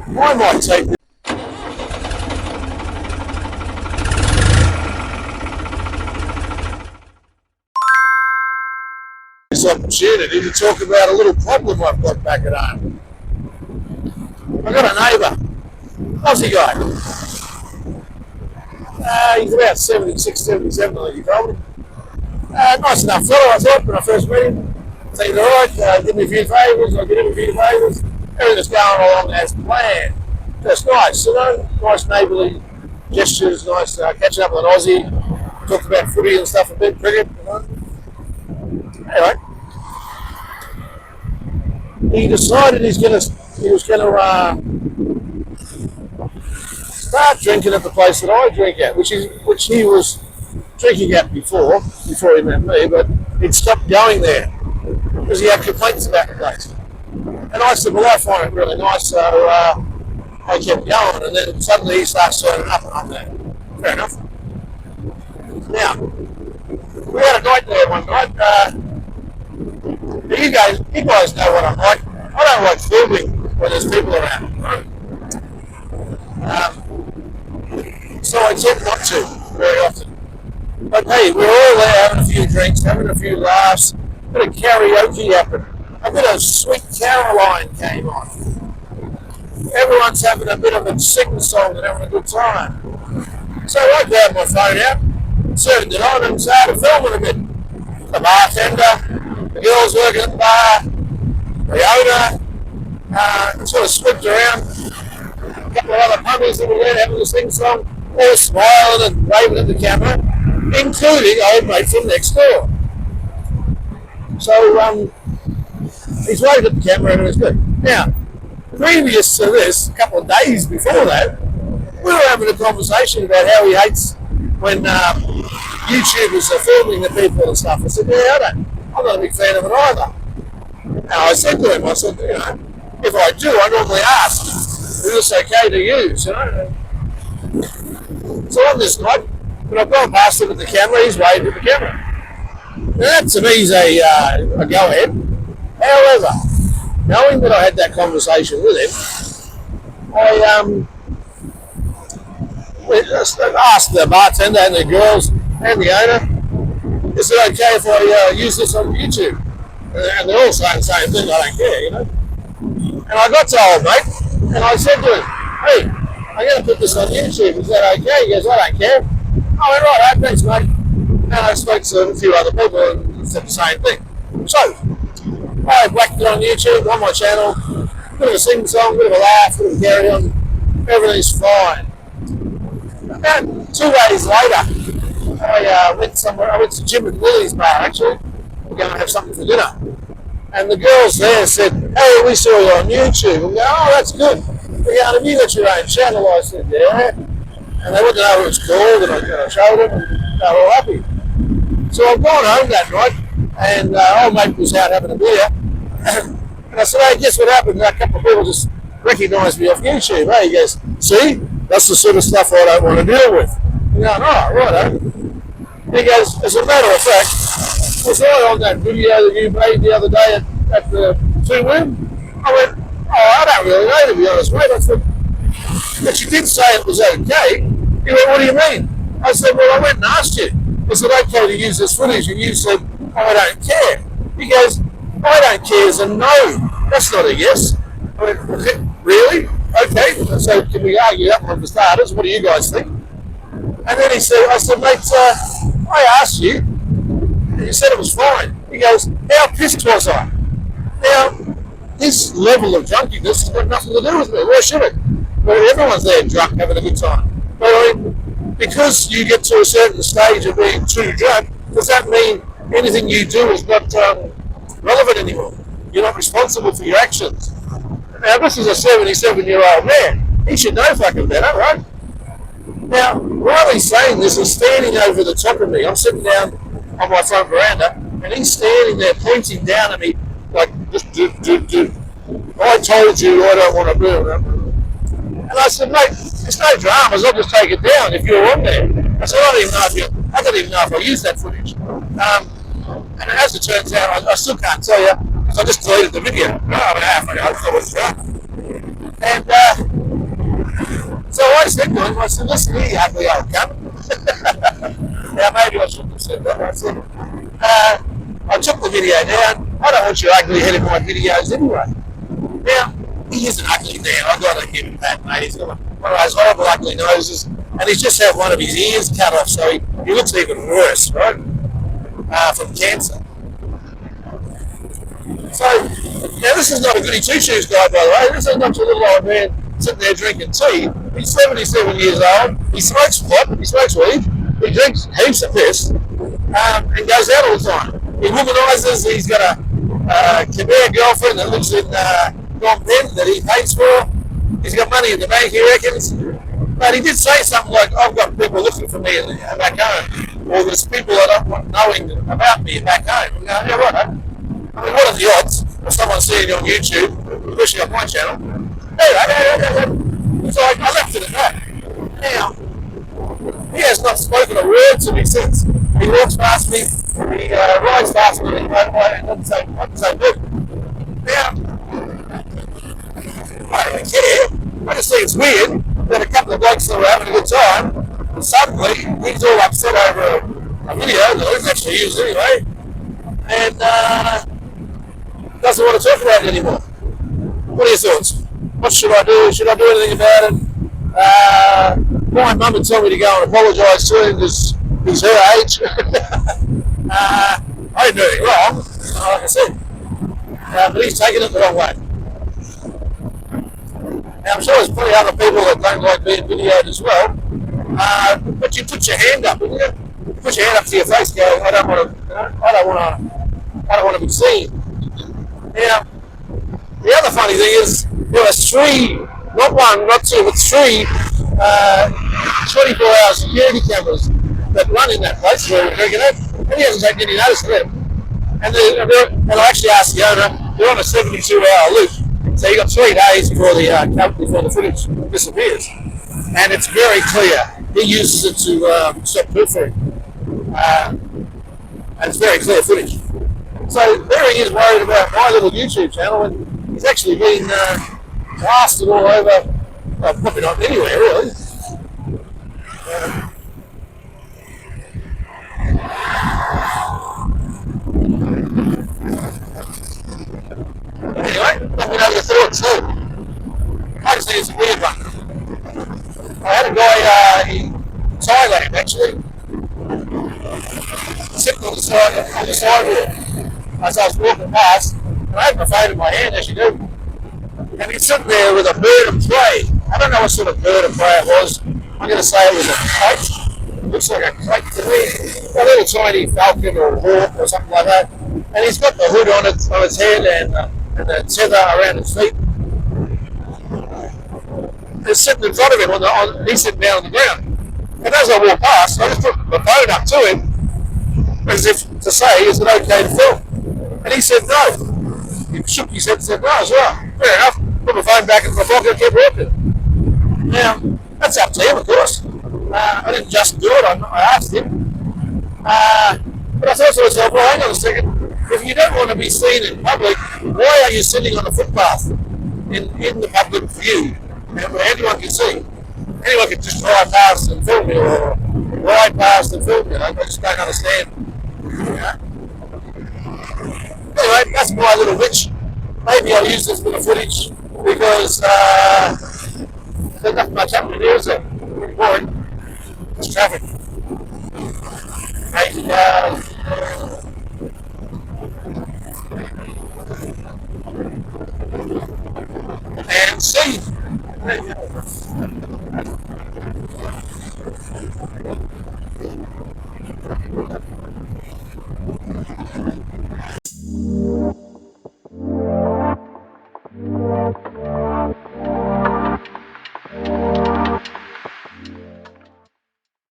I might take this opportunity to talk about a little problem I've got back at home. I've got a neighbour, Aussie guy. He's about 76, 77, I think he told me. Nice enough fellow, I thought, when I first met him. Seemed alright, did me a few favours, I did him a few favours. Everything's going along as planned. Just nice, you know, nice neighbourly gestures, nice catching up with an Aussie. Talked about footy and stuff a bit, cricket, you know. Anyway, he decided he was going to start drinking at the place that I drink at, which he was drinking at before he met me, but he'd stopped going there because he had complaints about the place. And I said, well, I find it really nice, so I kept going, and then suddenly he starts turning up, and I'm there. Fair enough. Now, we had a night there one night. You guys know what I'm like. I don't like filming when there's people around. Right? So I tend not to very often. But hey, we're all there having a few drinks, having a few laughs, a bit of karaoke happened. A bit of Sweet Caroline came on. Everyone's having a bit of a sing-song and having a good time. So I grabbed my phone out, turned it on, and started filming a bit. The bartender, the girls working at the bar, the owner, sort of slipped around. A couple of other pubbies that were there having a sing-song, all smiling and waving at the camera, including old mate from next door. So he's waving at the camera and it's good. Now, previous to this, a couple of days before that, we were having a conversation about how he hates when YouTubers are filming the people and stuff. I said, yeah, I'm not a big fan of it either. And I said to him, you know, if I do, I normally ask, is this okay to use, you know? So on this night, when I've gone past him with the camera, he's waving at the camera. Now that to me is a go-ahead. However, knowing that I had that conversation with him, I asked the bartender and the girls and the owner, is it okay if I use this on YouTube? And they're all saying the same thing, I don't care, you know. And I got to old mate, and I said to him, hey, I'm going to put this on YouTube, is that okay? He goes, I don't care. I went, right, thanks mate. And I spoke to a few other people and said the same thing. So, I whacked it on YouTube, on my channel, bit of a sing-song, bit of a laugh, bit of a carry on, everything's fine. About 2 days later, I went somewhere, I went to Jim and Lily's bar actually, we're going to have something for dinner. And the girls there said, hey, we saw you on YouTube. And we go, oh, that's good. We're going, have you got your own channel? I said, yeah. And they wanted to know what it's called, and I showed them, and they were all happy. So I've gone home that night, and old mate was out having a beer. And I said, hey, guess what happened? A couple of people just recognised me off YouTube. Hey, he goes, see, that's the sort of stuff I don't want to deal with. I'm going, oh, righto. He goes, as a matter of fact, was I on that video that you made the other day at the 2-win? I went, oh, I don't really know, to be honest, mate. I said, but you did say it was okay. He went, what do you mean? I said, well, I went and asked you. Is it okay to use this footage? And you said, oh, I don't care. He goes, I don't care is a no. That's not a yes. I went, really? Okay. So can we argue that one for starters? What do you guys think? And then he said, I said, mate, I asked you, and you said it was fine. He goes, how pissed was I? Now, this level of drunkenness has got nothing to do with me. Why should it? Well, everyone's there drunk, having a good time. But I mean, because you get to a certain stage of being too drunk, does that mean anything you do is not relevant anymore? You're not responsible for your actions. Now, this is a 77-year-old man. He should know fucking better, right? Now, while he's saying this, he's standing over the top of me. I'm sitting down on my front veranda, and he's standing there pointing down at me like, just do. I told you I don't want to do it. And I said, mate, it's no dramas. I'll just take it down if you're on there. I said, I don't even know if I used that footage. And as it turns out, I still can't tell you, because I just deleted the video. And So I said to him, I said, listen here, you ugly old cunt. Now, maybe I shouldn't have said that. I said, I took the video down. I don't want your ugly head in my videos anyway. Now, he isn't ugly now. I've got to give him that, mate. He's got one of those horrible ugly noses, and he's just had one of his ears cut off, so he looks even worse, right? From cancer. So, now this is not a goody two-shoes guy, by the way. This is not your little old man sitting there drinking tea. He's 77 years old. He smokes pot. He smokes weed. He drinks heaps of piss and goes out all the time. He womanises. He's got a Khmer girlfriend that lives in Phnom Penh that he pays for. He's got money in the bank, he reckons. But he did say something like, I've got people looking for me back home. Or there's people that don't want knowing about me back home. You know, yeah, right. I mean, what are the odds of someone seeing you on YouTube, pushing up my channel? Anyway, so I left it at that. Now, he has not spoken a word to me since. He walks past me, he rides past me, and doesn't say good. Now, I don't really care. I just think it's weird that a couple of blokes that were having a good time, and suddenly he's all upset over a video that he's actually used anyway, and doesn't want to talk about it anymore. What are your thoughts? What should I do? Should I do anything about it? My mum would tell me to go and apologise to him because he's her age. I didn't do anything wrong, like I said. But he's taken it the wrong way. Now, I'm sure there's plenty of other people that don't like being videoed as well. But you put your hand up, you put your hand up to your face, go, I don't want to be seen. Now, the other funny thing is, there are three, not one, not two, but three 24-hour security cameras that run in that place where we're drinking it, and he hasn't taken any notice of them. And I actually asked the owner, they're on a 72-hour loop, so you got 3 days before the footage disappears. And it's very clear, he uses it to stop pilfering. And it's very clear footage. So there he is worried about my little YouTube channel, and he's actually been blasted all over, probably not anywhere really. Anyway, let me know your thoughts too. I just think it's a weird one. I had a guy in Thailand actually, sitting on the sidewalk as I was walking past, and I had my phone in my hand, as you do, and he's sitting there with a bird of prey. I don't know what sort of bird of prey it was. I'm going to say it was a kite. It looks like a kite to me. A little tiny falcon or hawk or something like that. And he's got the hood on his head and the tether around his feet. It's sitting in front of him, he's sitting down on the ground. And as I walk past, I just put my phone up to him, as if to say, is it okay to film? And he said no. He shook his head and said no as well. Fair enough. Put my phone back in my pocket and kept walking. Now, that's up to him, of course. I didn't just do it, I asked him. But I thought to myself, well, hang on a second. If you don't want to be seen in public, why are you sitting on a footpath in the public view where anyone can see? Anyone can just drive past and film you, or ride past and film you. I just don't understand. Anyway, that's my little witch. Maybe I'll use this bit of footage because there's not much happening here, is there? Pretty boring. It's traffic. And see.